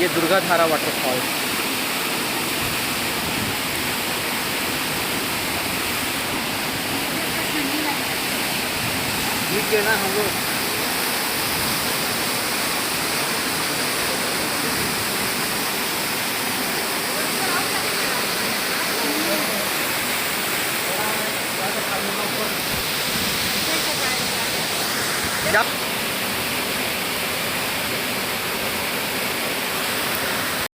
ये दुर्गाधारा वाटरफॉल। ठीक है ना हम लोग। क्या